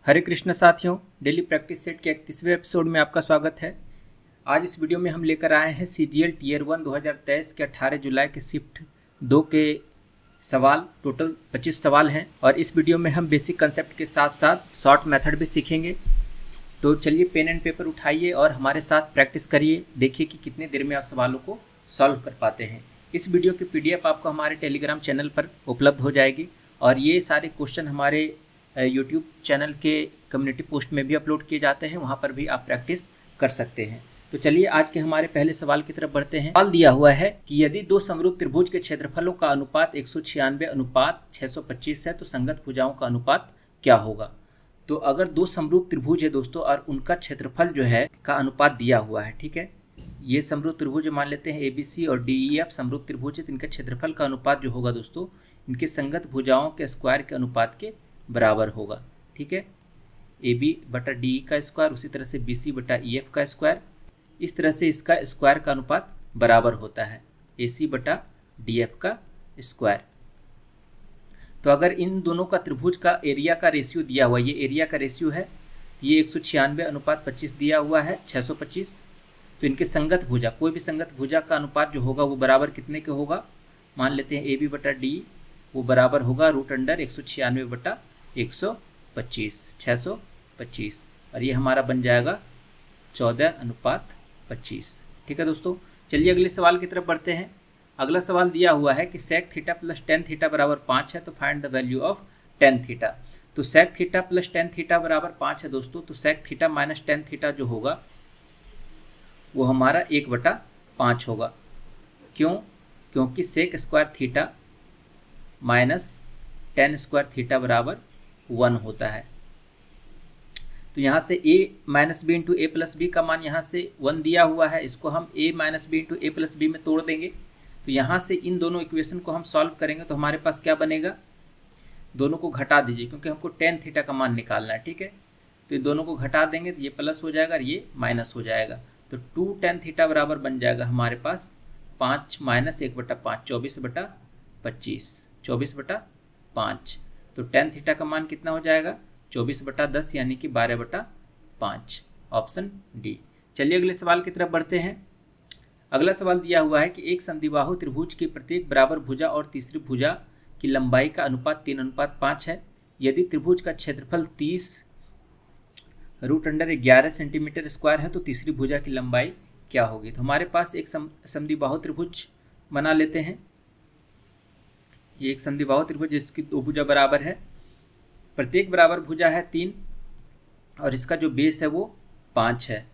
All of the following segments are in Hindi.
हरे कृष्ण साथियों, डेली प्रैक्टिस सेट के 31वें एपिसोड में आपका स्वागत है। आज इस वीडियो में हम लेकर आए हैं सीजीएल टीयर 1 2023 के 18 जुलाई के शिफ्ट 2 के सवाल। टोटल 25 सवाल हैं और इस वीडियो में हम बेसिक कंसेप्ट के साथ साथ शॉर्ट मेथड भी सीखेंगे। तो चलिए पेन एंड पेपर उठाइए और हमारे साथ प्रैक्टिस करिए। देखिए कि कितनी देर में आप सवालों को सॉल्व कर पाते हैं। इस वीडियो की PDF आपको हमारे टेलीग्राम चैनल पर उपलब्ध हो जाएगी और ये सारे क्वेश्चन हमारे यूट्यूब चैनल के कम्युनिटी पोस्ट में भी अपलोड किए जाते हैं, वहाँ पर भी आप प्रैक्टिस कर सकते हैं। तो चलिए आज के हमारे पहले सवाल की तरफ बढ़ते हैं। सवाल दिया हुआ है कि यदि दो समरूप त्रिभुज के क्षेत्रफलों का अनुपात 196/625 है तो संगत भुजाओं का अनुपात क्या होगा। तो अगर दो समरूप त्रिभुज है दोस्तों और उनका क्षेत्रफल जो है का अनुपात दिया हुआ है, ठीक है। ये समरूप त्रिभुज मान लेते हैं ABC और DEF समरूप त्रिभुज है, तो इनका क्षेत्रफल का अनुपात जो होगा दोस्तों इनके संगत भुजाओं के स्क्वायर के अनुपात के बराबर होगा, ठीक है। AB/DE का स्क्वायर, उसी तरह से BC/EF का स्क्वायर, इस तरह से इसका स्क्वायर का अनुपात बराबर होता है AC/DF का स्क्वायर। तो अगर इन दोनों का त्रिभुज का एरिया का रेशियो दिया हुआ, ये एरिया का रेशियो है, ये 196/25 दिया हुआ है 625। तो इनके संगत भुजा, कोई भी संगत भुजा का अनुपात जो होगा वो बराबर कितने के होगा। मान लेते हैं AB/DE वो बराबर होगा √196/125 625, और ये हमारा बन जाएगा 14:25, ठीक है दोस्तों। चलिए अगले सवाल की तरफ बढ़ते हैं। अगला सवाल दिया हुआ है कि sec theta plus tan theta बराबर 5 है तो find the value of tan theta. तो sec theta plus tan theta बराबर 5 है दोस्तों, तो sec theta minus tan theta जो होगा वो हमारा 1/5 होगा। क्यों? क्योंकि sec square theta minus tan square theta बराबर 1 होता है। तो यहाँ से a minus b into a plus b का मान यहाँ से 1 दिया हुआ है, इसको हम a minus b into a plus b में तोड़ देंगे। तो यहाँ से इन दोनों इक्वेशन को हम सॉल्व करेंगे तो हमारे पास क्या बनेगा, दोनों को घटा दीजिए क्योंकि हमको tan थीटा का मान निकालना है, ठीक है। तो ये दोनों को घटा देंगे तो ये प्लस हो जाएगा और ये माइनस हो जाएगा। तो 2 tan थीटा बराबर बन जाएगा हमारे पास 5 माइनस 1/5 24/5। तो tan थीटा का मान कितना हो जाएगा 24/10 यानी कि 12/5, ऑप्शन डी। चलिए अगले सवाल की तरफ बढ़ते हैं। अगला सवाल दिया हुआ है कि एक समद्विबाहु त्रिभुज की प्रत्येक बराबर भुजा और तीसरी भुजा की लंबाई का अनुपात 3:5 है। यदि त्रिभुज का क्षेत्रफल 30 √11 सेंटीमीटर स्क्वायर है तो तीसरी भुजा की लंबाई क्या होगी। तो हमारे पास एक समद्विबाहु त्रिभुज बना लेते हैं। ये एक समद्विबाहु त्रिभुज जिसकी दो भुजा बराबर है, प्रत्येक बराबर भुजा है 3 और इसका जो बेस है वो 5 है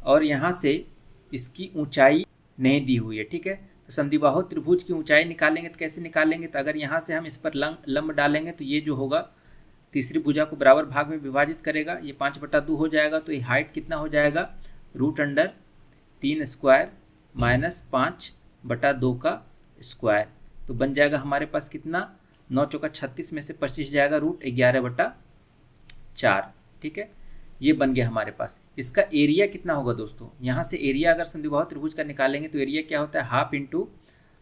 और यहाँ से इसकी ऊंचाई नहीं दी हुई है, ठीक है। तो समद्विबाहु त्रिभुज की ऊंचाई निकालेंगे तो कैसे निकालेंगे, तो अगर यहाँ से हम इस पर लंब डालेंगे तो ये जो होगा तीसरी भुजा को बराबर भाग में विभाजित करेगा, ये 5/2 हो जाएगा। तो ये हाइट कितना हो जाएगा √3 स्क्वायर माइनस 5/2 का स्क्वायर। तो बन जाएगा हमारे पास कितना 9 चौका 36 में से 25 जाएगा √11/4, ठीक है। ये बन गया हमारे पास। इसका एरिया कितना होगा दोस्तों, यहाँ से एरिया अगर समद्विबाहु त्रिभुज का निकालेंगे तो एरिया क्या होता है हाफ इंटू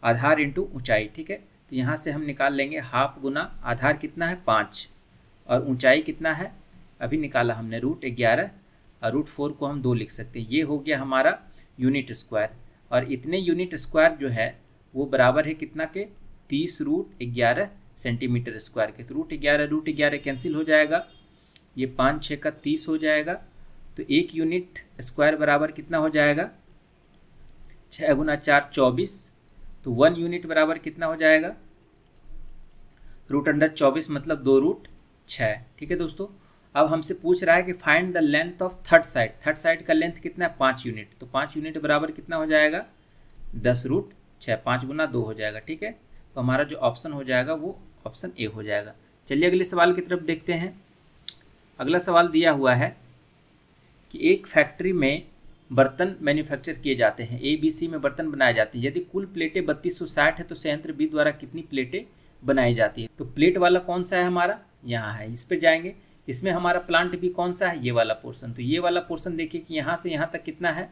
आधार इंटू ऊंचाई, ठीक है। तो यहाँ से हम निकाल लेंगे हाफ गुना आधार कितना है 5 और ऊंचाई कितना है अभी निकाला हमने √11 और √4 को हम 2 लिख सकते हैं। ये हो गया हमारा यूनिट स्क्वायर और इतने यूनिट स्क्वायर जो है वो बराबर है कितना के 30 √11 सेंटीमीटर स्क्वायर के। तो √11 कैंसिल हो जाएगा, ये 5 6 का 30 हो जाएगा। तो 1 यूनिट स्क्वायर बराबर कितना हो जाएगा 6 × 4 24। तो 1 यूनिट बराबर कितना हो जाएगा √24 मतलब 2√6, ठीक है दोस्तों। अब हमसे पूछ रहा है कि find the length of third side. Third side का लेंथ कितना है 5 यूनिट। तो 5 यूनिट बराबर कितना हो जाएगा 10√6, 5 × 2 हो जाएगा, ठीक है। तो हमारा जो ऑप्शन हो जाएगा वो ऑप्शन ए हो जाएगा। चलिए अगले सवाल की तरफ देखते हैं। अगला सवाल दिया हुआ है कि एक फैक्ट्री में बर्तन मैन्युफैक्चर किए जाते हैं, ABC में बर्तन बनाए जाते हैं। यदि कुल प्लेटें 3260 है तो संयंत्र B द्वारा कितनी प्लेटें बनाई जाती है। तो प्लेट वाला कौन सा है हमारा, यहाँ है, इस पर जाएंगे। इसमें हमारा प्लांट भी कौन सा है, ये वाला पोर्शन। तो ये वाला पोर्शन देखिए कि यहाँ से यहाँ तक कितना है,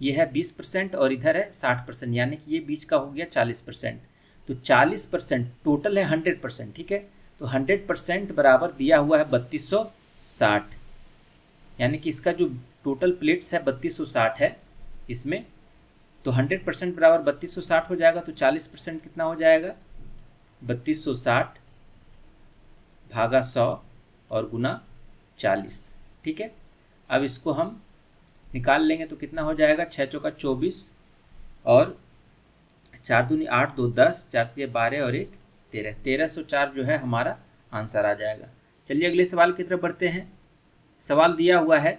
ये है 20% और इधर है 60%, यानी कि ये बीच का हो गया 40%। तो 40% टोटल है 100%, ठीक है। तो 100% बराबर दिया हुआ है 3200 60, यानी कि इसका जो टोटल प्लेट्स है 3260 है इसमें, तो 100% बराबर 3260 हो जाएगा। तो 40% कितना हो जाएगा, 3260 भागा 100 और गुना 40। ठीक है, अब इसको हम निकाल लेंगे तो कितना हो जाएगा, 6 चौका 24 और 4 दूनी 8, 2 10, 4 तिया 12 और 1 13, 1304 जो है हमारा आंसर आ जाएगा। चलिए अगले सवाल की तरफ बढ़ते हैं। सवाल दिया हुआ है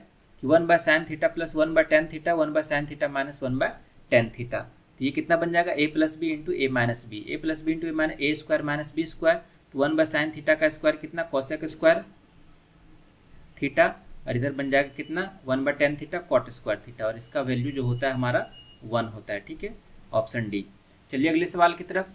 कि 1/sin theta plus 1/tan theta 1/sin theta minus 1/tan theta, तो ये कितना बन जाएगा, a plus b into a minus b, a plus b into a minus a square minus b square. तो 1/sin थीटा का स्क्वायर कितना, कोसेक स्क्वायर थीटा, और इधर बन जाएगा कितना, 1/tan theta cot square theta, और इसका वैल्यू जो होता है हमारा 1 होता है। ठीक है, ऑप्शन डी। चलिए अगले सवाल की तरफ।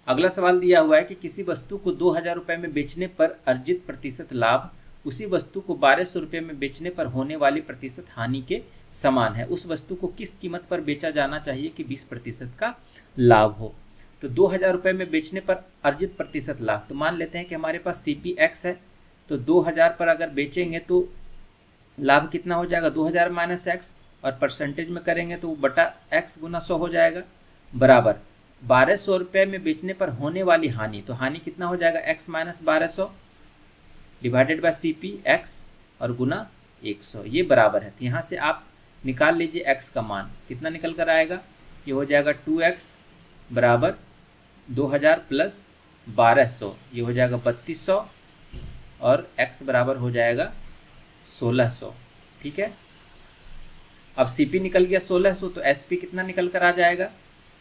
अगला सवाल दिया हुआ है कि किसी वस्तु को 2000 रुपये में बेचने पर अर्जित प्रतिशत लाभ उसी वस्तु को 1200 रुपये में बेचने पर होने वाली प्रतिशत हानि के समान है। उस वस्तु को किस कीमत पर बेचा जाना चाहिए कि 20% का लाभ हो। तो 2000 रुपये में बेचने पर अर्जित प्रतिशत लाभ, तो मान लेते हैं कि हमारे पास CPX है, तो 2000 पर अगर बेचेंगे तो लाभ कितना हो जाएगा, 2000 माइनस एक्स, और परसेंटेज में करेंगे तो बटा x गुना 100 हो जाएगा, बराबर 1200 रुपये में बेचने पर होने वाली हानि, तो हानि कितना हो जाएगा, x minus 1200 divided by CPX और गुना 100, ये बराबर है। तो यहाँ से आप निकाल लीजिए x का मान कितना निकल कर आएगा, ये हो जाएगा 2x बराबर 2000 प्लस 1200, ये हो जाएगा 3200, और x बराबर हो जाएगा 1600। ठीक है, अब CP निकल गया 1600, तो SP कितना निकल कर आ जाएगा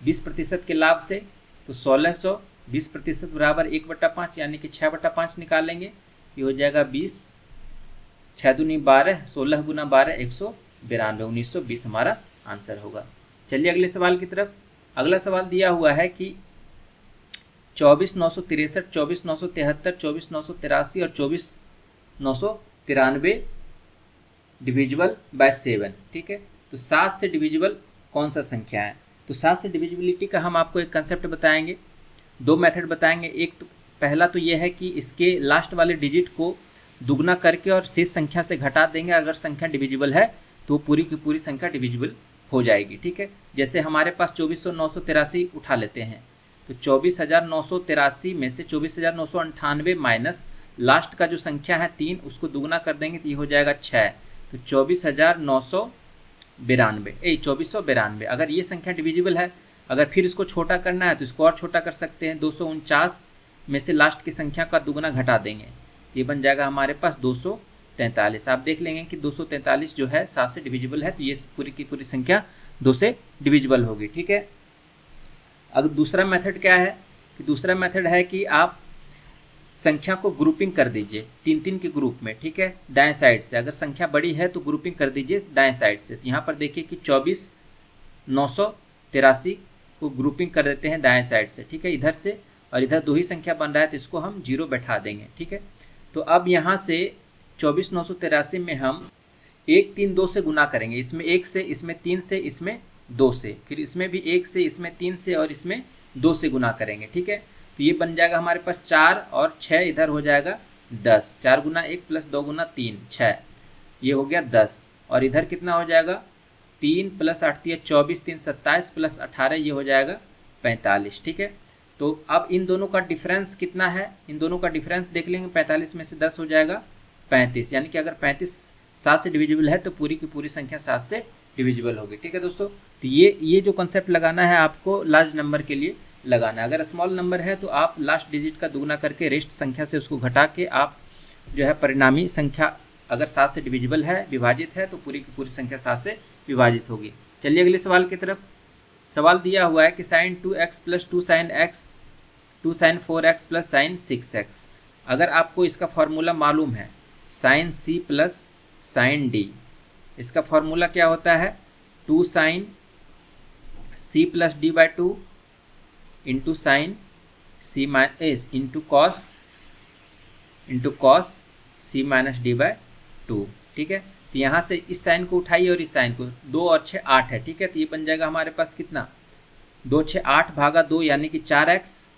20% के लाभ से, तो 1600 20% बराबर 1/5 यानी कि 6/5 निकालेंगे, ये हो जाएगा 20, 6 दूनी 12, 16 गुना 12 192, 1920 हमारा आंसर होगा। चलिए अगले सवाल की तरफ। अगला सवाल दिया हुआ है कि 24,963, 24,973, 24,983 और 24,993 डिविजिबल बाय 7। ठीक है, तो 7 से डिविजिबल कौन सा संख्या है। तो 7 से डिविजिबिलिटी का हम आपको एक कंसेप्ट बताएंगे, दो मेथड बताएंगे। एक तो पहला तो ये है कि इसके लास्ट वाले डिजिट को दुगना करके और शेष संख्या से घटा देंगे, अगर संख्या डिविजिबल है तो पूरी की पूरी संख्या डिविजिबल हो जाएगी। ठीक है, जैसे हमारे पास 24,983 उठा लेते हैं, तो 24,983 में से 24,998 माइनस लास्ट का जो संख्या है 3, उसको दुगना कर देंगे तो ये हो जाएगा 6, तो 24,992। अगर ये संख्या डिविजिबल है, अगर फिर इसको छोटा करना है तो इसको और छोटा कर सकते हैं, 249 में से लास्ट की संख्या का दुगना घटा देंगे, तो ये बन जाएगा हमारे पास 243। आप देख लेंगे कि 243 जो है 7 से डिविजिबल है, तो ये पूरी की पूरी संख्या 2 से डिविजिबल होगी। ठीक है, अब दूसरा मेथड क्या है कि दूसरा मेथड है कि आप संख्या को ग्रुपिंग कर दीजिए 3-3 के ग्रुप में। ठीक है, दाएं साइड से अगर संख्या बड़ी है तो ग्रुपिंग कर दीजिए दाएं साइड से। तो यहाँ पर देखिए कि 24,983 को ग्रुपिंग कर देते हैं दाएं साइड से। ठीक है, इधर से, और इधर 2 ही संख्या बन रहा है तो इसको हम 0 बैठा देंगे। ठीक है, तो अब यहाँ से 24,983 में हम 1, 3, 2 से गुना करेंगे, इसमें 1 से, इसमें 3 से, इसमें 2 से, फिर इसमें भी 1 से, इसमें 3 से और इसमें 2 से गुना करेंगे। ठीक है, तो ये बन जाएगा हमारे पास 4 और 6, इधर हो जाएगा 10, 4 गुना 1 प्लस 2 गुना 3 6, ये हो गया 10, और इधर कितना हो जाएगा 3 प्लस 8 24, 3 27 प्लस 18, ये हो जाएगा 45। ठीक है, तो अब इन दोनों का डिफरेंस कितना है, इन दोनों का डिफरेंस देख लेंगे, 45 में से 10 हो जाएगा 35, यानी कि अगर 35 7 से डिविजिबल है तो पूरी की पूरी संख्या 7 से डिविजिबल होगी। ठीक है दोस्तों, तो ये जो कॉन्सेप्ट लगाना है आपको लार्ज नंबर के लिए लगाना है। अगर स्मॉल नंबर है तो आप लास्ट डिजिट का दुगना करके रेस्ट संख्या से उसको घटा के आप जो है परिणामी संख्या अगर 7 से डिविजिबल है, विभाजित है, तो पूरी की पूरी संख्या 7 से विभाजित होगी। चलिए अगले सवाल की तरफ। सवाल दिया हुआ है कि sin 2x plus 2 sin x 2 sin 4x plus sin 6x। अगर आपको इसका फॉर्मूला मालूम है sin c plus sin d, इसका फॉर्मूला क्या होता है 2 sin c plus d by 2 into sine c minus into cos c minus d by 2। ठीक है, तो यहाँ से इस साइन को उठाइए और इस साइन को, 2 और 6 8 है। ठीक है, तो ये बन जाएगा हमारे पास कितना 2 6 8 भागा 2 यानी कि 4x,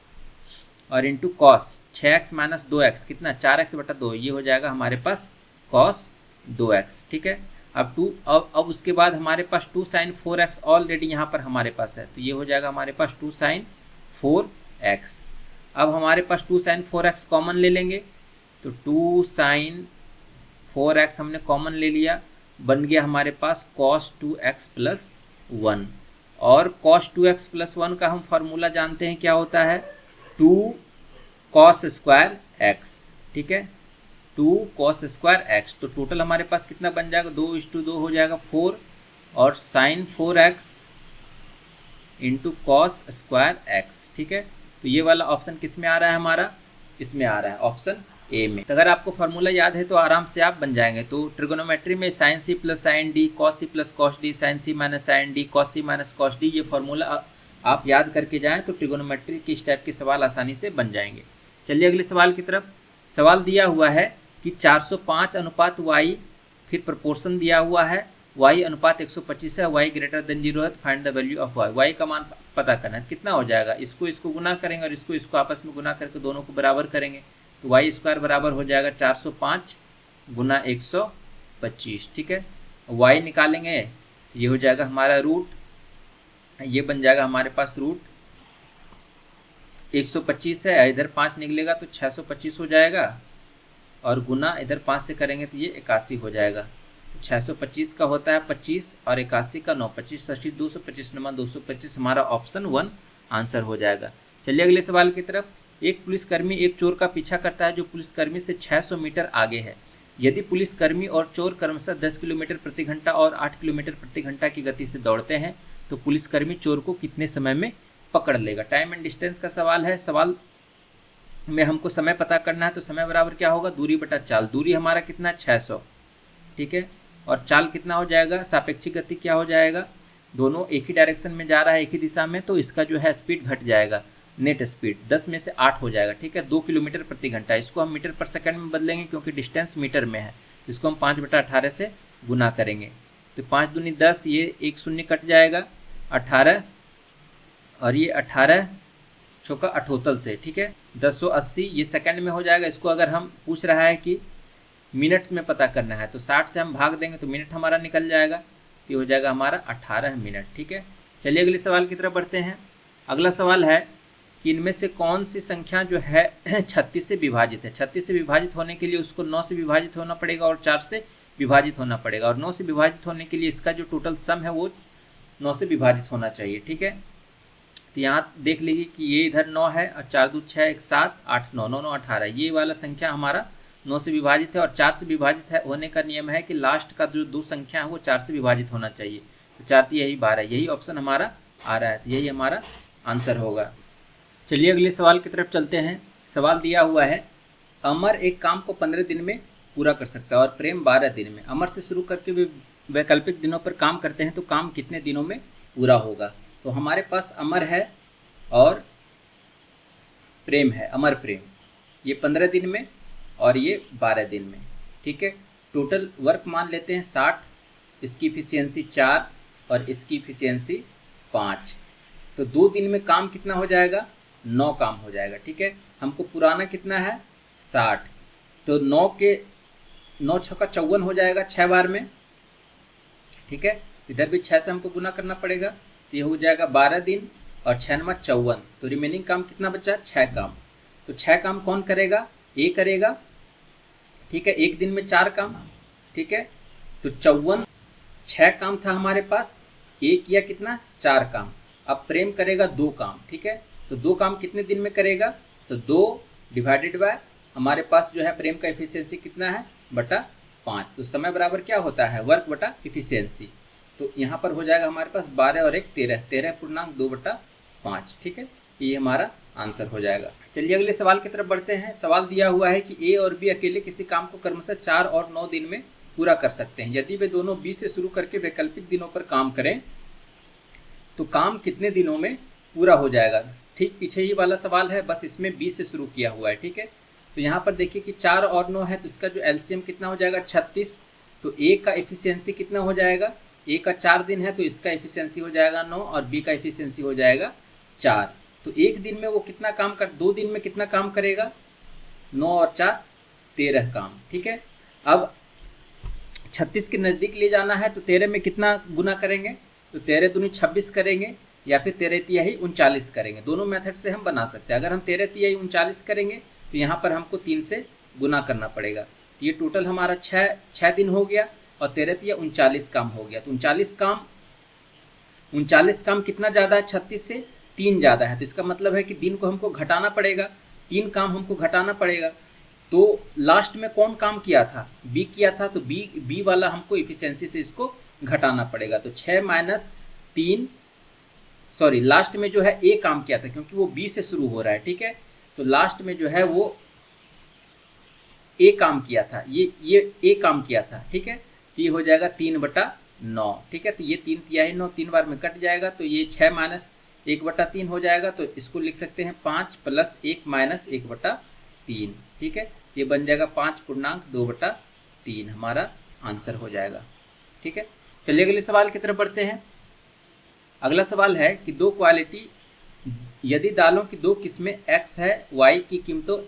और into cos 6x minus 2x कितना 4x बटा 2, ये हो जाएगा हमारे पास कॉस 2x। ठीक है, अब उसके बाद हमारे पास 2 साइन 4x ऑलरेडी यहाँ पर हमारे पास है, तो ये हो जाएगा हमारे पास 2 साइन 4x। अब हमारे पास 2 साइन 4x कॉमन ले लेंगे, तो 2 साइन 4x हमने कॉमन ले लिया, बन गया हमारे पास cos 2x प्लस 1। और cos 2x प्लस 1 का हम फार्मूला जानते हैं क्या होता है, 2 cos स्क्वायर x। ठीक है, 2 cos स्क्वायर x। तो टोटल हमारे पास कितना बन जाएगा, 2:2 हो जाएगा 4, और साइन 4x इंटू कॉस स्क्वायर x। ठीक है, तो ये वाला ऑप्शन किस में आ रहा है हमारा, इसमें आ रहा है ऑप्शन ए में। तो अगर आपको फार्मूला याद है तो आराम से आप बन जाएंगे। तो ट्रिगोनोमेट्री में sine C plus sine D, cos C plus cos D, sine C minus sine D, cos C minus cos D, ये फार्मूला आप याद करके जाएं तो ट्रिगोनोमेट्री की इस टाइप के सवाल आसानी से बन जाएंगे। चलिए अगले सवाल की तरफ। सवाल दिया हुआ है कि 405 अनुपात y, फिर प्रपोर्शन दिया हुआ है y अनुपात 125 है, y ग्रेटर देन 0 है, find the value of y का मान पता करना है। कितना हो जाएगा, इसको गुना करेंगे और इसको आपस में गुना करके दोनों को बराबर करेंगे, तो y स्क्वायर बराबर हो जाएगा 405 गुना 125। ठीक है, y निकालेंगे, ये हो जाएगा हमारा रूट, ये बन जाएगा हमारे पास रूट 125 है, इधर 5 निकलेगा तो 625 हो जाएगा, और गुना इधर 5 से करेंगे तो ये 81 हो जाएगा। 625 का होता है 25 और 81 का 9, 25 × 225 नमा 225, हमारा ऑप्शन 1 आंसर हो जाएगा। चलिए अगले सवाल की तरफ। एक पुलिसकर्मी एक चोर का पीछा करता है जो पुलिसकर्मी से 600 मीटर आगे है। यदि पुलिसकर्मी और चोर क्रमशः 10 किलोमीटर प्रति घंटा और 8 किलोमीटर प्रति घंटा की गति से दौड़ते हैं तो पुलिसकर्मी चोर को कितने समय में पकड़ लेगा। टाइम एंड डिस्टेंस का सवाल है। सवाल में हमको समय पता करना है, तो समय बराबर क्या होगा, दूरी बटा चाल। दूरी हमारा कितना 600, ठीक है, और चाल कितना हो जाएगा, सापेक्षिक गति क्या हो जाएगा, दोनों एक ही डायरेक्शन में जा रहा है, एक ही दिशा में, तो इसका जो है स्पीड घट जाएगा, नेट स्पीड 10 में से 8 हो जाएगा। ठीक है, 2 किलोमीटर प्रति घंटा। इसको हम मीटर पर सेकंड में बदलेंगे क्योंकि डिस्टेंस मीटर में है, इसको हम 5/18 से गुना करेंगे, तो 5 दूनी 10, ये 1 शून्य कट जाएगा 18, और ये 18 चौका 78 से, ठीक है, 1080 ये सेकंड में हो जाएगा। इसको अगर हम पूछ रहा है कि मिनट्स में पता करना है तो 60 से हम भाग देंगे तो मिनट हमारा निकल जाएगा, ये हो जाएगा हमारा 18 मिनट। ठीक है, चलिए अगले सवाल की तरफ बढ़ते हैं। अगला सवाल है कि इनमें से कौन सी संख्या जो है 36 से विभाजित है। 36 से विभाजित होने के लिए उसको 9 से विभाजित होना पड़ेगा और 4 से विभाजित होना पड़ेगा, और 9 से विभाजित होने के लिए इसका जो टोटल सम है वो 9 से विभाजित होना चाहिए। ठीक है, तो यहाँ देख लीजिए कि ये इधर 9 है और 4 दूनी 6, 1 7, 8 9, 9 9 18, ये वाला संख्या हमारा 9 से विभाजित है, और 4 से विभाजित है होने का नियम है कि लास्ट का जो 2 संख्या है वो 4 से विभाजित होना चाहिए, तो 4 3 यही 12, यही ऑप्शन हमारा आ रहा है, तो यही हमारा आंसर होगा। चलिए अगले सवाल की तरफ चलते हैं। सवाल दिया हुआ है, अमर एक काम को 15 दिन में पूरा कर सकता है और प्रेम 12 दिन में। अमर से शुरू करके वे वैकल्पिक दिनों पर काम करते हैं तो काम कितने दिनों में पूरा होगा। तो हमारे पास अमर है और प्रेम है, अमर प्रेम, ये 15 दिन में और ये 12 दिन में। ठीक है, टोटल वर्क मान लेते हैं 60, इसकी इफिशियंसी 4 और इसकी इफिशियंसी 5, तो 2 दिन में काम कितना हो जाएगा, 9 काम हो जाएगा। ठीक है, हमको पुराना कितना है 60, तो 9 के 9 छक्का 54 हो जाएगा 6 बार में। ठीक है, इधर भी 6 से हमको गुना करना पड़ेगा, तो ये हो जाएगा 12 दिन और 6 9 54, तो रिमेनिंग काम कितना बचा, 6 काम। तो 6 काम कौन करेगा, ए करेगा। ठीक है, एक दिन में 4 काम। ठीक है, तो 54 6 काम था हमारे पास, ए किया कितना 4 काम। अब प्रेम करेगा 2 काम। ठीक है, तो 2 काम कितने दिन में करेगा, तो 2 डिवाइडेड बाय हमारे पास जो है प्रेम का एफिशिएंसी कितना है बटा 5, तो समय बराबर क्या होता है, वर्क बटा एफिशिएंसी। तो यहाँ पर हो जाएगा हमारे पास 12 और 1 13, 13.2/5। ठीक है, ये हमारा आंसर हो जाएगा। चलिए अगले सवाल की तरफ बढ़ते हैं। सवाल दिया हुआ है कि ए और बी अकेले किसी काम को क्रमशः 4 और 9 दिन में पूरा कर सकते हैं। यदि वे दोनों बी से शुरू करके वैकल्पिक दिनों पर काम करें तो काम कितने दिनों में पूरा हो जाएगा। ठीक पीछे ही वाला सवाल है, बस इसमें 20 से शुरू किया हुआ है। ठीक है, तो यहाँ पर देखिए कि 4 और 9 है, तो इसका जो एलसीएम कितना हो जाएगा 36, तो ए का एफिशिएंसी कितना हो जाएगा, ए का 4 दिन है तो इसका एफिशिएंसी हो जाएगा 9 और बी का एफिशिएंसी हो जाएगा 4। तो एक दिन में वो कितना काम कर, 2 दिन में कितना काम करेगा, 9 और 4 13 काम, ठीक है। अब 36 के नज़दीक ले जाना है तो 13 में कितना गुना करेंगे, तो 13 दूनी 26 करेंगे या फिर 13 तिहाई 39 करेंगे। दोनों मेथड से हम बना सकते हैं। अगर हम 13 तिहाई 39 करेंगे तो यहाँ पर हमको 3 से गुना करना पड़ेगा। ये टोटल हमारा 6 दिन हो गया और 13 तिया 39 काम हो गया। तो 39 काम कितना ज़्यादा है 36 से, 3 ज़्यादा है। तो इसका मतलब है कि दिन को हमको घटाना पड़ेगा, 3 काम हमको घटाना पड़ेगा। तो लास्ट में कौन काम किया था, बी किया था, तो बी वाला हमको इफिशियंसी से इसको घटाना पड़ेगा। तो 6 माइनस 3, सॉरी लास्ट में जो है ए काम किया था क्योंकि वो बी से शुरू हो रहा है, ठीक है। तो लास्ट में जो है वो ए काम किया था, ये ए काम किया था, ठीक है। तो ये हो जाएगा 3/9, ठीक है। तो ये 3 तिहाई 9 3 बार में कट जाएगा, तो ये 6 माइनस 1/3 हो जाएगा। तो इसको लिख सकते हैं 5 + 1 माइनस 1/3, ठीक है। ये बन जाएगा 5.2/3 हमारा आंसर हो जाएगा, ठीक है। चलिए अगले सवाल की तरफ बढ़ते हैं। अगला सवाल है कि दो क्वालिटी, यदि दालों की 2 किस्में एक्स है, वाई की कीमतों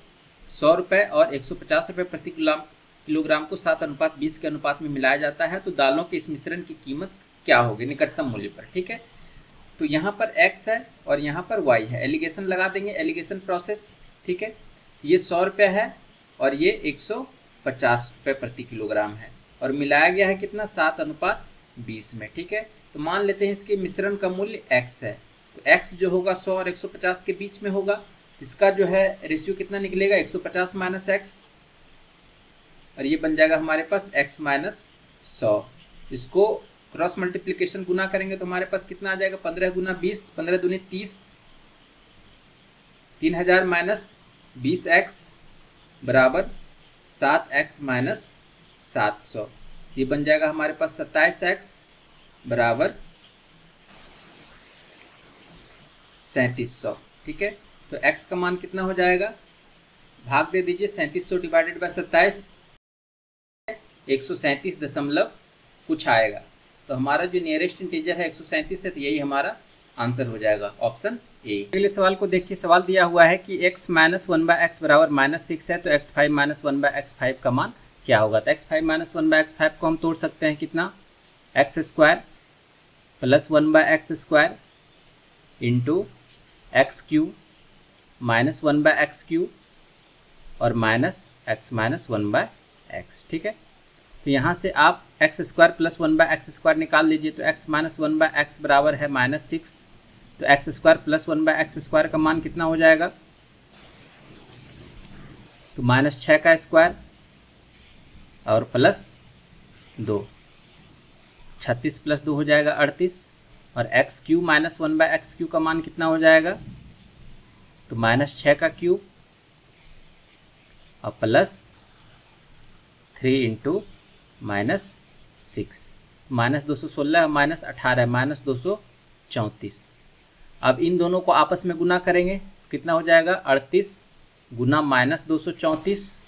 100 रुपये और 150 रुपये प्रति किलोग्राम को 7:20 के अनुपात में मिलाया जाता है, तो दालों के इस मिश्रण की कीमत क्या होगी निकटतम मूल्य पर, ठीक है। तो यहाँ पर x है और यहाँ पर y है। एलिगेशन लगा देंगे, एलिगेशन प्रोसेस, ठीक है। ये 100 रुपये है और ये 150 रुपये प्रति किलोग्राम है और मिलाया गया है कितना, 7:20 में, ठीक है। तो मान लेते हैं इसके मिश्रण का मूल्य x है। तो x जो होगा 100 और 150 के बीच में होगा। इसका जो है रेशियो कितना निकलेगा, 150 माइनस x, और ये बन जाएगा हमारे पास x माइनस 100। इसको क्रॉस मल्टीप्लिकेशन गुना करेंगे तो हमारे पास कितना आ जाएगा, 15 × 20, 15 दूनी 30, 3000 माइनस 20x बराबर 7x माइनस 700। ये बन जाएगा हमारे पास 27x बराबर 3700, ठीक है। तो x का मान कितना हो जाएगा, भाग दे दीजिए, 3700 डिवाइडेड बाय 27, 137 दशमलव कुछ आएगा। तो हमारा जो नियरेस्ट इंटीजर है 137 है, तो यही हमारा आंसर हो जाएगा, ऑप्शन ए। अगले सवाल को देखिए। सवाल दिया हुआ है कि x माइनस 1/x बराबर -6 है, तो x5 माइनस 1/x5 का मान क्या होगा। तो x5 माइनस 1/x5 को हम तोड़ सकते हैं कितना, x² plus 1/x² into x³ minus 1/x³ और माइनस x माइनस 1/x, ठीक है। तो यहाँ से आप x² प्लस 1/x² निकाल लीजिए। तो x माइनस 1/x बराबर है -6। तो x² प्लस 1/x² का मान कितना हो जाएगा, तो -6 का स्क्वायर और प्लस 2, 36 + 2 हो जाएगा 38, और x³ माइनस 1/x³ का मान कितना हो जाएगा, तो -6 का क्यूब और प्लस 3 इंटू -6, -216 -18 -234। अब इन दोनों को आपस में गुना करेंगे, कितना हो जाएगा, 38 गुना -234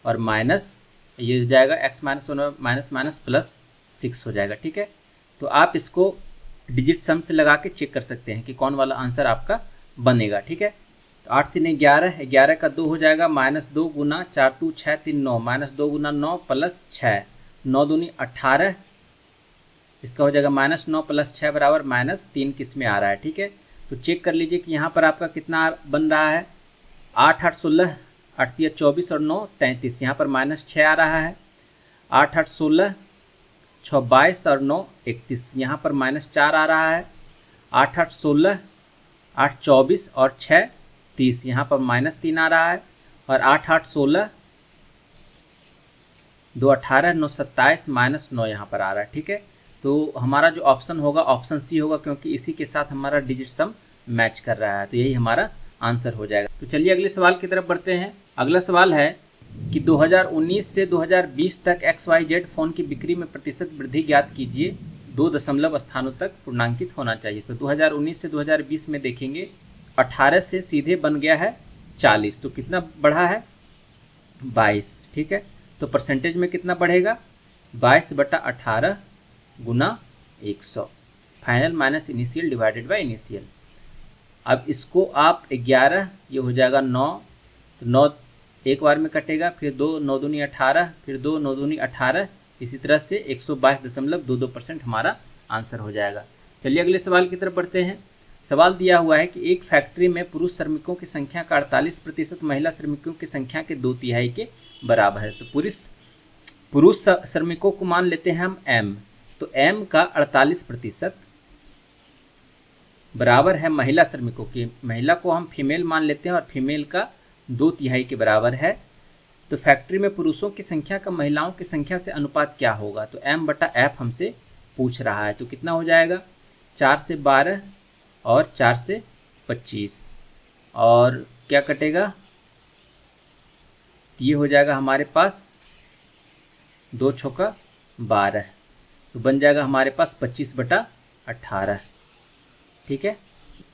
और माइनस ये हो जाएगा x minus 1 minus minus plus 6 हो जाएगा, ठीक है। तो आप इसको डिजिट सम से लगा के चेक कर सकते हैं कि कौन वाला आंसर आपका बनेगा, ठीक है। तो 8 3 11, 11 का 2 हो जाएगा, -2 गुना 4 2 6 3 9, -2 गुना 9 प्लस 6, 9 दूनी 18, इसका हो जाएगा -9 प्लस 6 बराबर -3 किस में आ रहा है, ठीक है। तो चेक कर लीजिए कि यहाँ पर आपका कितना बन रहा है, 8 8 16, 8 3 24 और 9 33, यहाँ पर -6 आ रहा है। 8 8 16, 6 22 और 9 31, यहाँ पर -4 आ रहा है। 8 8 16, 8 24 और 6 30, यहाँ पर -3 आ रहा है। और 8 8 16, 2 18, 9 27, -9 यहाँ पर आ रहा है, ठीक है। तो हमारा जो ऑप्शन होगा ऑप्शन सी होगा, क्योंकि इसी के साथ हमारा डिजिट सम मैच कर रहा है, तो यही हमारा आंसर हो जाएगा। तो चलिए अगले सवाल की तरफ बढ़ते हैं। अगला सवाल है कि 2019 से 2020 तक XYZ फ़ोन की बिक्री में प्रतिशत वृद्धि ज्ञात कीजिए, 2 दशमलव स्थानों तक पूर्णांकित होना चाहिए। तो 2019 से 2020 में देखेंगे, 18 से सीधे बन गया है 40, तो कितना बढ़ा है, 22, ठीक है। तो परसेंटेज में कितना बढ़ेगा, 22/18 गुना 100। Final minus initial divided by initial. अब इसको आप 11, ये हो जाएगा 9, तो 9 एक बार में कटेगा, फिर 2 9 दूनी 18, फिर 2 9 दूनी 18, इसी तरह से 122.22% हमारा आंसर हो जाएगा। चलिए अगले सवाल की तरफ बढ़ते हैं। सवाल दिया हुआ है कि एक फैक्ट्री में पुरुष श्रमिकों की संख्या का 48%, महिला श्रमिकों की संख्या के 2/3 के बराबर है। तो पुरुष श्रमिकों को मान लेते हैं हम m, तो m का 48% बराबर है महिला श्रमिकों की। महिला को हम फीमेल मान लेते हैं और फीमेल का 2/3 के बराबर है। तो फैक्ट्री में पुरुषों की संख्या का महिलाओं की संख्या से अनुपात क्या होगा? तो m/f हमसे पूछ रहा है। तो कितना हो जाएगा? 4 से 12 और 4 से 25, और क्या कटेगा? ये हो जाएगा हमारे पास 2 चौका 12, तो बन जाएगा हमारे पास 25/18। ठीक है,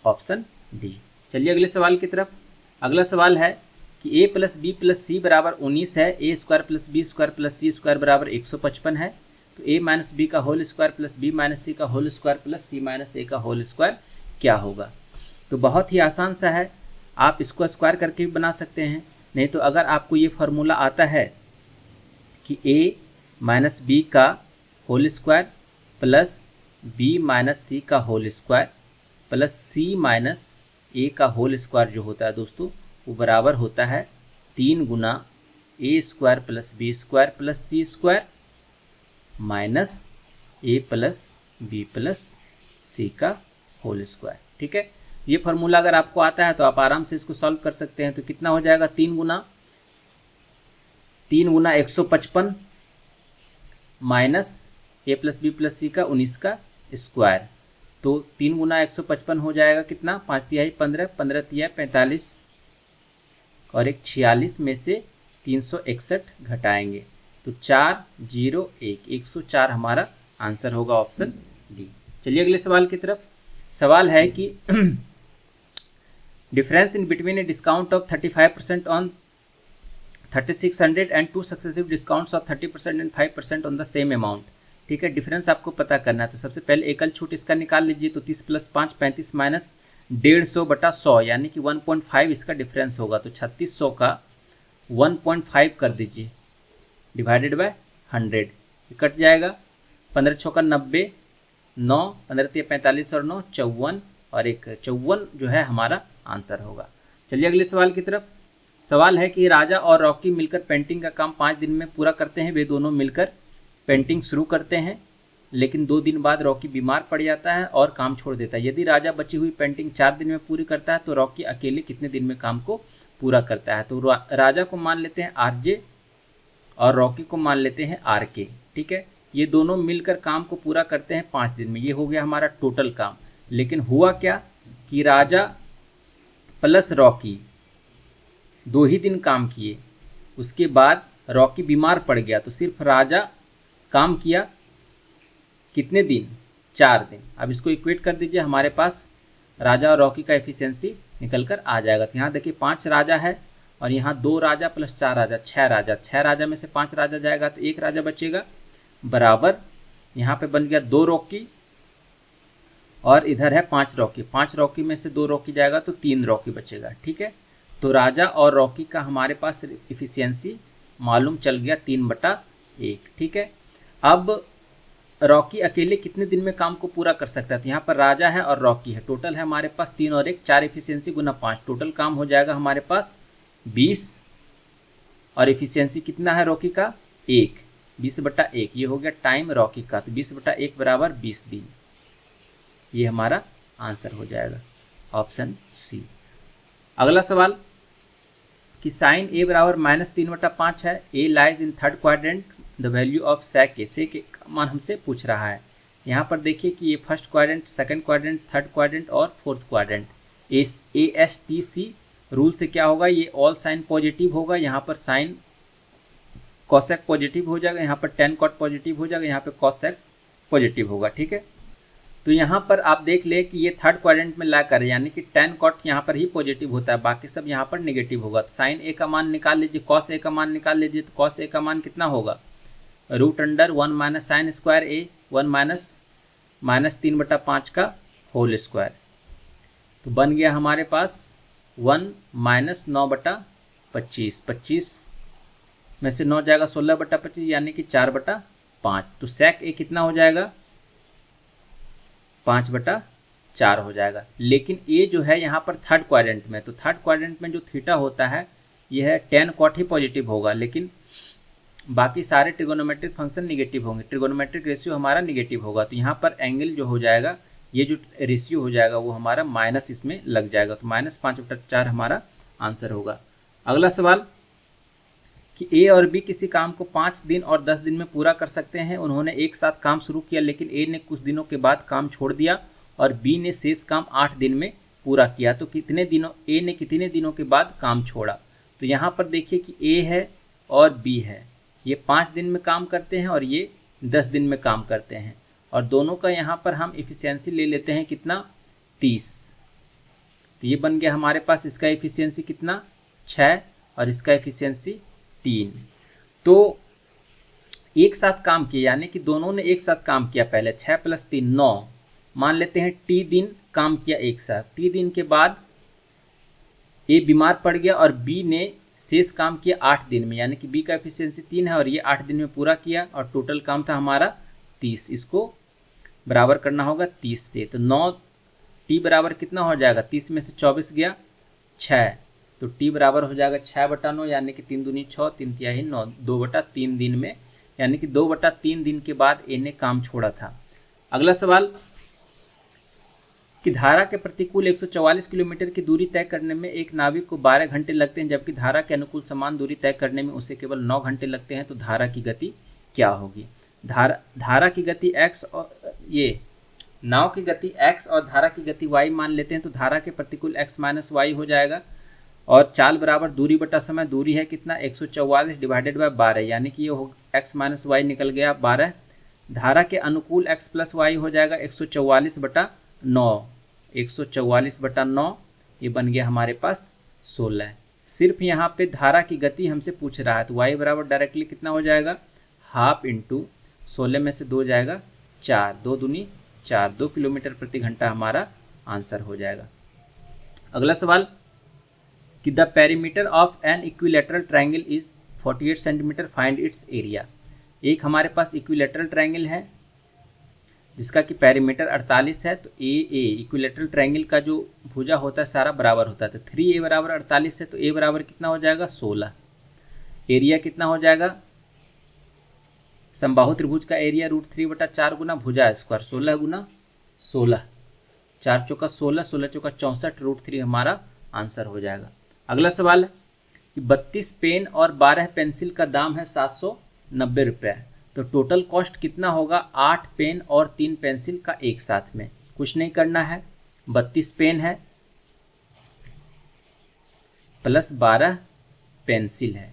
ऑप्शन डी। चलिए अगले सवाल की तरफ। अगला सवाल है कि a + b + c बराबर 19 है, a² + b² + c² बराबर 155 है। तो a - b का whole square plus b - c का whole square plus c - a का होल स्क्वायर क्या होगा? तो बहुत ही आसान सा है, आप इसको स्क्वायर करके भी बना सकते हैं। नहीं तो अगर आपको ये फार्मूला आता है कि a - b का whole square plus b - c का whole square plus c - a का होल स्क्वायर जो होता है दोस्तों, वो बराबर होता है 3 गुना a² + b² + c² minus a + b + c का होल स्क्वायर। ठीक है, ये फार्मूला अगर आपको आता है तो आप आराम से इसको सॉल्व कर सकते हैं। तो कितना हो जाएगा? 3 गुना 155 माइनस a + b + c का 19 का स्क्वायर। तो 3 गुना 155 हो जाएगा कितना? 5 तिहाई 15, 15 तिहाई 45 और एक 46 में से 361 घटाएंगे तो 401, 104 हमारा आंसर होगा, ऑप्शन डी। चलिए अगले सवाल की तरफ। सवाल है कि difference in between a discount of 35% on 3600 and 2 successive discounts of 30% and 5% on the same amount. ठीक है, डिफरेंस आपको पता करना है। तो सबसे पहले एकल छूट इसका निकाल लीजिए। तो 30 + 5 35 माइनस 150/100 यानी कि 1.5 इसका डिफरेंस होगा। तो 3600 का 1.5 कर दीजिए डिवाइडेड बाय 100, कट जाएगा। 15 चौका 90, 9 15 तिया 45 और 9 54, और एक 54 जो है हमारा आंसर होगा। चलिए अगले सवाल की तरफ। सवाल है कि राजा और रॉकी मिलकर पेंटिंग का काम 5 दिन में पूरा करते हैं। वे दोनों मिलकर पेंटिंग शुरू करते हैं, लेकिन 2 दिन बाद रॉकी बीमार पड़ जाता है और काम छोड़ देता है। यदि राजा बची हुई पेंटिंग 4 दिन में पूरी करता है तो रॉकी अकेले कितने दिन में काम को पूरा करता है? तो राजा को मान लेते हैं RJ और रॉकी को मान लेते हैं RK। ठीक है, ये दोनों मिलकर काम को पूरा करते हैं 5 दिन में। ये हो गया हमारा टोटल काम। लेकिन हुआ क्या कि राजा प्लस रॉकी 2 ही दिन काम किए, उसके बाद रॉकी बीमार पड़ गया, तो सिर्फ राजा काम किया कितने दिन? 4 दिन। अब इसको इक्वेट कर दीजिए, हमारे पास राजा और रॉकी का एफिशिएंसी निकल कर आ जाएगा। तो यहाँ देखिए 5 राजा है और यहाँ 2 राजा प्लस 4 राजा 6 राजा। 6 राजा में से 5 राजा जाएगा तो 1 राजा बचेगा, बराबर यहाँ पे बन गया 2 रॉकी और इधर है 5 रॉकी। 5 रॉकी में से 2 रॉकी जाएगा तो 3 रॉकी बचेगा। ठीक है, तो राजा और रॉकी का हमारे पास इफिशियंसी मालूम चल गया 3/1। ठीक है, अब रॉकी अकेले कितने दिन में काम को पूरा कर सकता है? तो यहाँ पर राजा है और रॉकी है, टोटल है हमारे पास 3 और 1 4 इफिशियंसी गुना 5, टोटल काम हो जाएगा हमारे पास 20 और इफिशियंसी कितना है रॉकी का? 1, 20/1। ये हो गया टाइम रॉकी का। तो 20/1 बराबर 20 दिन। ये हमारा आंसर हो जाएगा, ऑप्शन सी। अगला सवाल कि साइन a बराबर -3/5 है। a lies in 3rd quadrant, the value of sec A. Sec A का मान हमसे पूछ रहा है। यहाँ पर देखिए कि ये 1st quadrant, 2nd quadrant, 3rd quadrant और 4th क्वाड्रेंट। ASTC रूल से क्या होगा? ये ऑल साइन पॉजिटिव होगा, यहाँ पर साइन कॉसेक पॉजिटिव हो जाएगा, यहाँ पर tan कॉट पॉजिटिव हो जाएगा, यहाँ पर कॉसेक पॉजिटिव होगा। ठीक है, तो यहाँ पर आप देख ले कि ये 3rd क्वाड्रेंट में ला कर, यानी कि tan कॉट यहाँ पर ही पॉजिटिव होता है, बाकी सब यहाँ पर नेगेटिव होगा। तो साइन ए का मान निकाल लीजिए, कॉस ए का मान निकाल लीजिए। तो कॉस ए का मान कितना होगा? √1 - sin² a, 1 - -3/5 का होल स्क्वायर। तो बन गया हमारे पास 1 - 9/25, 25 में से 9 जाएगा 16/25 यानी कि 4/5। तो sec a कितना हो जाएगा 5/4 हो जाएगा। लेकिन a जो है यहाँ पर थर्ड क्वाड्रेंट में, तो थर्ड क्वाड्रेंट में जो थीटा होता है यह है tan cot ही पॉजिटिव होगा, लेकिन बाकी सारे ट्रिगोनोमेट्रिक फंक्शन निगेटिव होंगे, ट्रिगोनोमेट्रिक रेशियो हमारा निगेटिव होगा। तो यहाँ पर एंगल जो हो जाएगा, ये जो रेशियो हो जाएगा वो हमारा माइनस इसमें लग जाएगा, तो -5/4 हमारा आंसर होगा। अगला सवाल कि ए और बी किसी काम को 5 दिन और 10 दिन में पूरा कर सकते हैं। उन्होंने एक साथ काम शुरू किया, लेकिन ए ने कुछ दिनों के बाद काम छोड़ दिया और बी ने शेष काम 8 दिन में पूरा किया। तो ए ने कितने दिनों के बाद काम छोड़ा। तो यहाँ पर देखिए कि ए है और बी है, ये 5 दिन में काम करते हैं और ये 10 दिन में काम करते हैं, और दोनों का यहाँ पर हम इफ़िशियंसी ले लेते हैं कितना 30। तो ये बन गया हमारे पास, इसका इफ़िशियंसी कितना 6 और इसका इफ़िशियंसी 3। तो एक साथ काम किया, यानी कि दोनों ने एक साथ काम किया। पहले 6 + 3 9, मान लेते हैं टी दिन काम किया एक साथ। टी दिन के बाद ए बीमार पड़ गया और बी ने शेष काम किया 8 दिन में, यानी कि बी का एफिशिएंसी 3 है और ये 8 दिन में पूरा किया, और टोटल काम था हमारा 30। इसको बराबर करना होगा 30 से। तो 9 टी बराबर कितना हो जाएगा, 30 में से 24 गया 6, तो टी बराबर हो जाएगा 6/9, यानी कि 3 दूनी 6, 3 तिहाई 9, 2/3 दिन में, यानी कि 2/3 दिन के बाद ए ने काम छोड़ा था। अगला सवाल कि धारा के प्रतिकूल 144 किलोमीटर की दूरी तय करने में एक नाविक को 12 घंटे लगते हैं, जबकि धारा के अनुकूल समान दूरी तय करने में उसे केवल 9 घंटे लगते हैं। तो धारा की गति क्या होगी। धारा की गति x और ये नाव की गति x और धारा की गति y मान लेते हैं। तो धारा के प्रतिकूल x - y हो जाएगा, और चाल बराबर दूरी बटा समय, दूरी है कितना 144 / 12, यानी कि ये हो x - y निकल गया 12। धारा के अनुकूल x + y हो जाएगा 144/9, 144/9, ये बन गया हमारे पास 16। सिर्फ यहाँ पे धारा की गति हमसे पूछ रहा है, तो y बराबर डायरेक्टली कितना हो जाएगा, ½ × 16 में से 2 जाएगा 4, 2 दूनी 4, 2 किलोमीटर प्रति घंटा हमारा आंसर हो जाएगा। अगला सवाल कि the perimeter of an equilateral triangle is 48 centimetre, find its area. एक हमारे पास इक्विलैटरल ट्रायंगल है जिसका कि पेरीमीटर 48 है। तो ए इक्विलैटरल ट्रायंगल का जो भुजा होता है सारा बराबर होता है। तो 3a बराबर 48 है, तो a बराबर कितना हो जाएगा 16। एरिया कितना हो जाएगा, समबाहु त्रिभुज का एरिया √3/4 गुना भुजा स्क्वायर, 16 गुना 16, 4 चौका 16, 16 चौका 64, √3 हमारा आंसर हो जाएगा। अगला सवाल है कि 32 पेन और 12 पेंसिल का दाम है 790 रुपये। तो टोटल कॉस्ट कितना होगा 8 पेन और 3 पेंसिल का एक साथ में। कुछ नहीं करना है, 32 पेन है प्लस 12 पेंसिल है,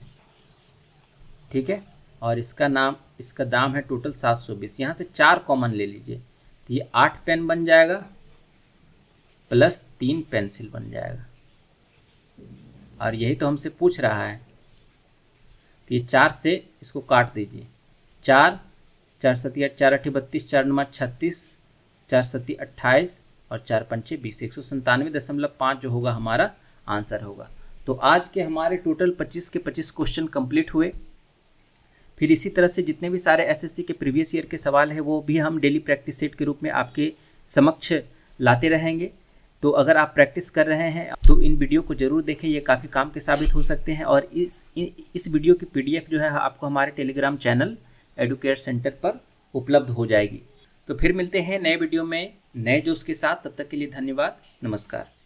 ठीक है, और इसका दाम है टोटल 720। यहाँ से 4 कॉमन ले लीजिए, तो ये 8 पेन बन जाएगा प्लस 3 पेंसिल बन जाएगा, और यही तो हमसे पूछ रहा है। तो ये 4 से इसको काट दीजिए, 4 4 7 8 4 8 32, 4 9 36, 4 7 28 और 4 5 20, 197.5 जो होगा हमारा आंसर होगा। तो आज के हमारे टोटल 25 के 25 क्वेश्चन कंप्लीट हुए। फिर इसी तरह से जितने भी सारे एसएससी के प्रीवियस ईयर के सवाल हैं वो भी हम डेली प्रैक्टिस सेट के रूप में आपके समक्ष लाते रहेंगे। तो अगर आप प्रैक्टिस कर रहे हैं तो इन वीडियो को जरूर देखें, ये काफ़ी काम के साबित हो सकते हैं। और इस वीडियो की PDF जो है आपको हमारे टेलीग्राम चैनल एडुकेट सेंटर पर उपलब्ध हो जाएगी। तो फिर मिलते हैं नए वीडियो में नए जोश के साथ, तब तक के लिए धन्यवाद, नमस्कार।